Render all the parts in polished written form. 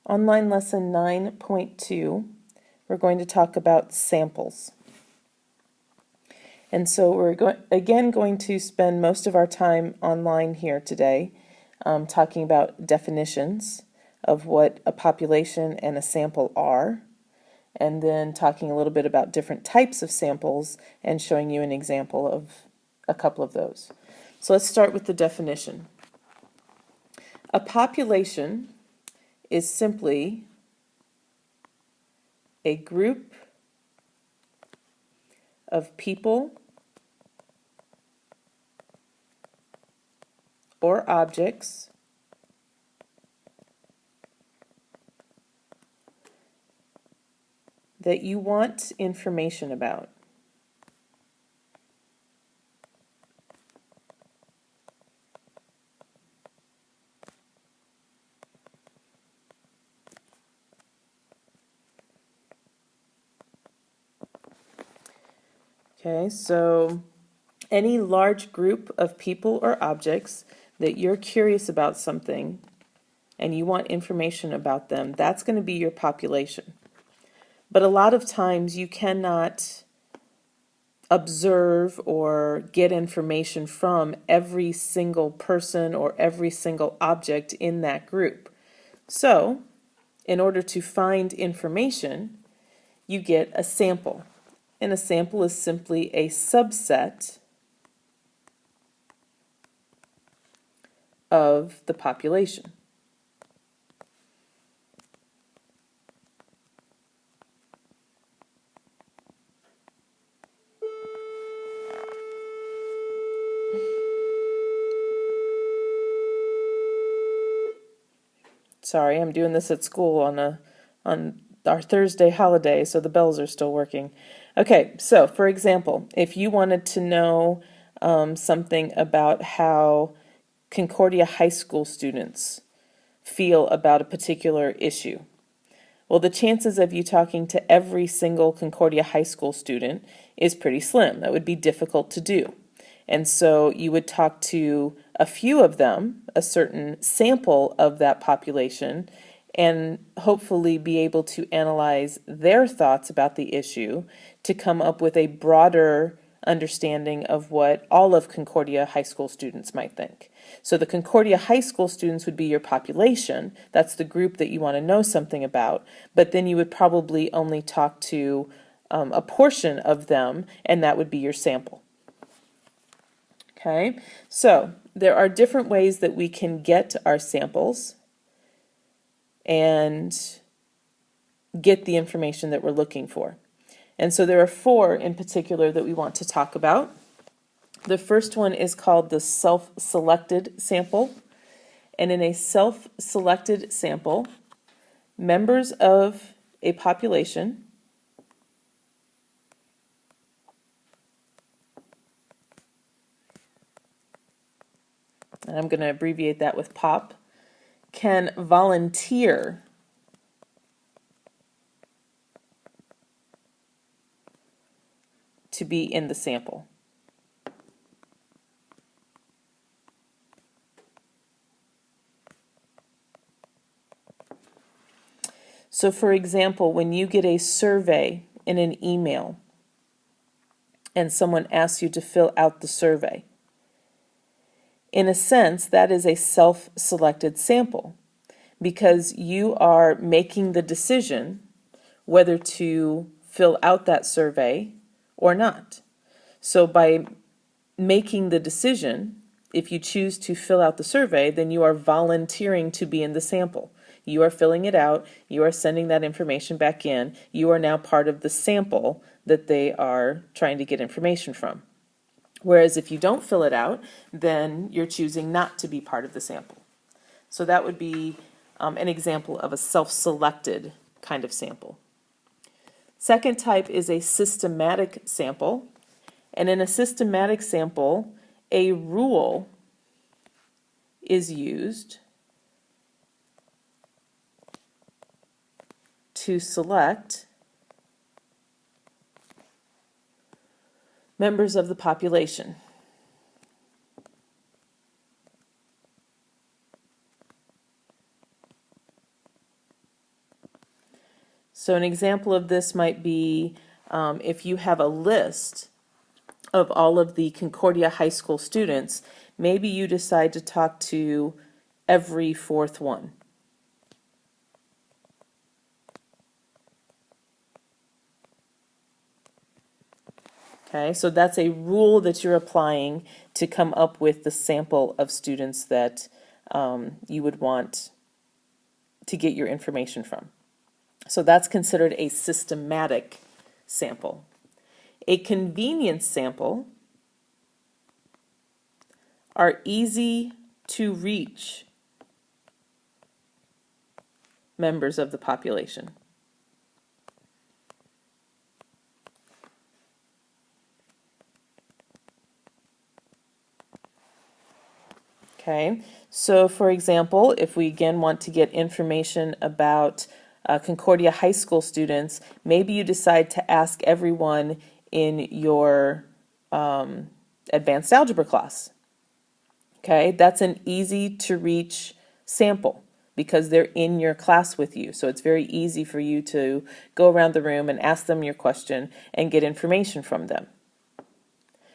Online lesson 9.2, we're going to talk about samples. And so we're going to spend most of our time online here today talking about definitions of what a population and a sample are, and then talking a little bit about different types of samples and showing you an example of a couple of those. So let's start with the definition. A population is simply a group of people or objects that you want information about. Okay, so any large group of people or objects that you're curious about something and you want information about them, that's going to be your population. But a lot of times you cannot observe or get information from every single person or every single object in that group. So, in order to find information, you get a sample. And a sample is simply a subset of the population. Sorry, I'm doing this at school on our Thursday holiday, so the bells are still working. Okay, so for example, if you wanted to know something about how Concordia High School students feel about a particular issue, well, the chances of you talking to every single Concordia High School student is pretty slim. That would be difficult to do. And so you would talk to a few of them, a certain sample of that population, and hopefully be able to analyze their thoughts about the issue to come up with a broader understanding of what all of Concordia High School students might think. So the Concordia High School students would be your population. That's the group that you want to know something about. But then you would probably only talk to a portion of them, and that would be your sample. Okay, so there are different ways that we can get our samples and get the information that we're looking for. And so there are four in particular that we want to talk about. The first one is called the self-selected sample. And in a self-selected sample, members of a population and I'm going to abbreviate that with POP, can volunteer to be in the sample. So for example, when you get a survey in an email and someone asks you to fill out the survey, in a sense, that is a self-selected sample because you are making the decision whether to fill out that survey or not. So by making the decision, if you choose to fill out the survey, then you are volunteering to be in the sample. You are filling it out, you are sending that information back in, you are now part of the sample that they are trying to get information from. Whereas if you don't fill it out, then you're choosing not to be part of the sample. So that would be an example of a self-selected kind of sample. Second type is a systematic sample. And in a systematic sample, a rule is used to select members of the population. So an example of this might be if you have a list of all of the Concordia High School students, maybe you decide to talk to every fourth one. Okay, so that's a rule that you're applying to come up with the sample of students that you would want to get your information from. So that's considered a systematic sample. A convenience sample are easy to reach members of the population. Okay, so for example, if we again want to get information about Concordia High School students, maybe you decide to ask everyone in your advanced algebra class. Okay, that's an easy to reach sample because they're in your class with you. So it's very easy for you to go around the room and ask them your question and get information from them.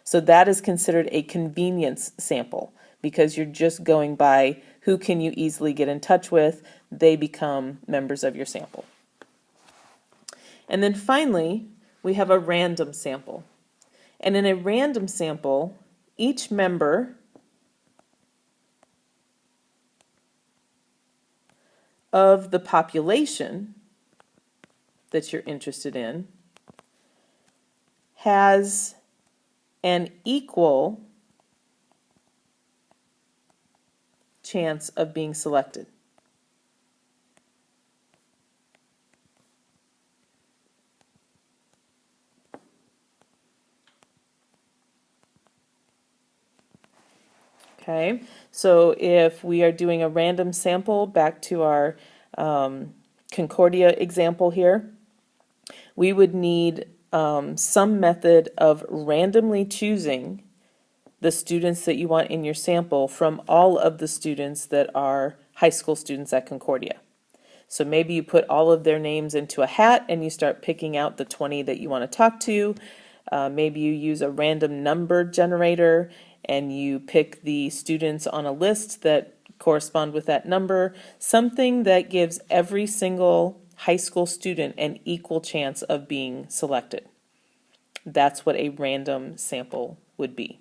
So that is considered a convenience sample because you're just going by who can you easily get in touch with. They become members of your sample. And then finally, we have a random sample. And in a random sample, each member of the population that you're interested in has an equal chance of being selected. Okay, so if we are doing a random sample, back to our Concordia example here, we would need some method of randomly choosing the students that you want in your sample from all of the students that are high school students at Concordia. So maybe you put all of their names into a hat and you start picking out the 20 that you want to talk to. Maybe you use a random number generator and you pick the students on a list that correspond with that number. Something that gives every single high school student an equal chance of being selected. That's what a random sample would be.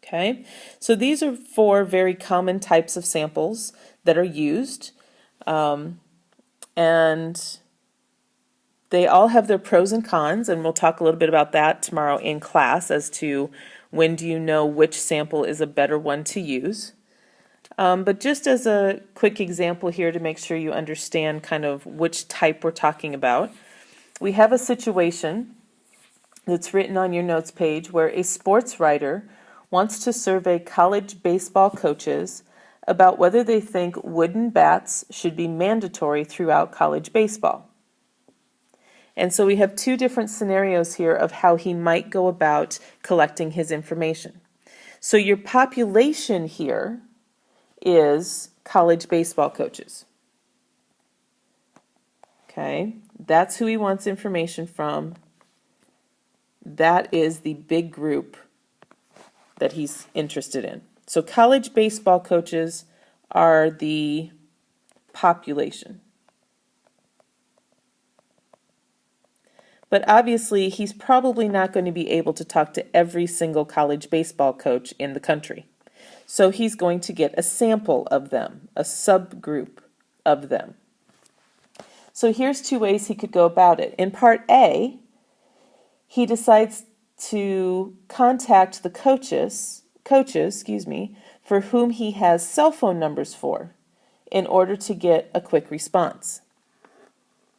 Okay, so these are 4 very common types of samples that are used, and they all have their pros and cons, and we'll talk a little bit about that tomorrow in class as to when do you know which sample is a better one to use. But just as a quick example here to make sure you understand kind of which type we're talking about, we have a situation that's written on your notes page where a sports writer wants to survey college baseball coaches about whether they think wooden bats should be mandatory throughout college baseball. And so we have 2 different scenarios here of how he might go about collecting his information. So your population here is college baseball coaches. Okay, that's who he wants information from. That is the big group that he's interested in. So college baseball coaches are the population. But obviously, he's probably not going to be able to talk to every single college baseball coach in the country. So he's going to get a sample of them, a subgroup of them. So here's 2 ways he could go about it. In part A, he decides to contact the coaches, for whom he has cell phone numbers for in order to get a quick response.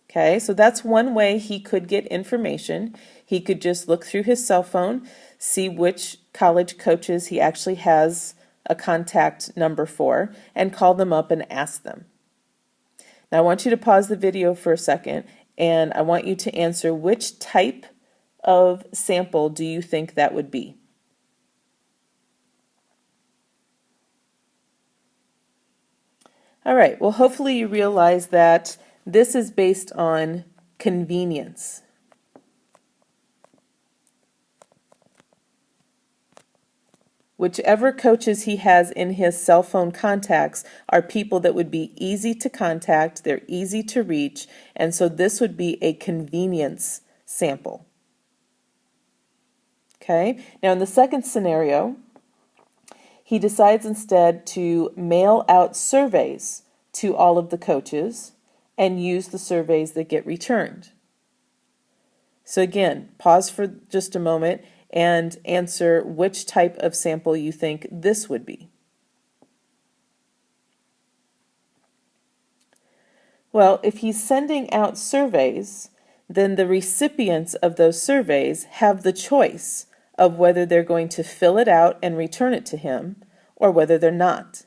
Okay, so that's one way he could get information. He could just look through his cell phone, see which college coaches he actually has a contact number for, and call them up and ask them. Now I want you to pause the video for a second, and I want you to answer which type of sample do you think that would be? All right, well, hopefully you realize that This is based on convenience. Whichever coaches he has in his cell phone contacts are people that would be easy to contact, they're easy to reach, and so this would be a convenience sample. Okay, now in the second scenario, he decides instead to mail out surveys to all of the coaches and use the surveys that get returned. So again, pause for just a moment and answer which type of sample you think this would be. Well, if he's sending out surveys, then the recipients of those surveys have the choice of whether they're going to fill it out and return it to him or whether they're not.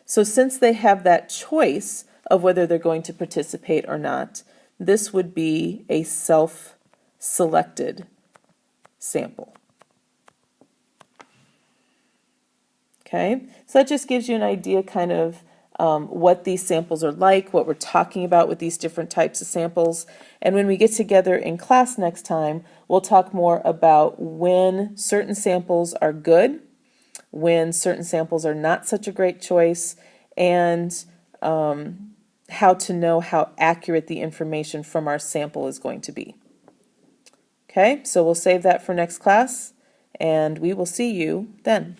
So since they have that choice of whether they're going to participate or not, this would be a self-selected sample. Okay, so that just gives you an idea kind of what these samples are like, what we're talking about with these different types of samples. And when we get together in class next time, we'll talk more about when certain samples are good, when certain samples are not such a great choice, and how to know how accurate the information from our sample is going to be. Okay, so we'll save that for next class, and we will see you then.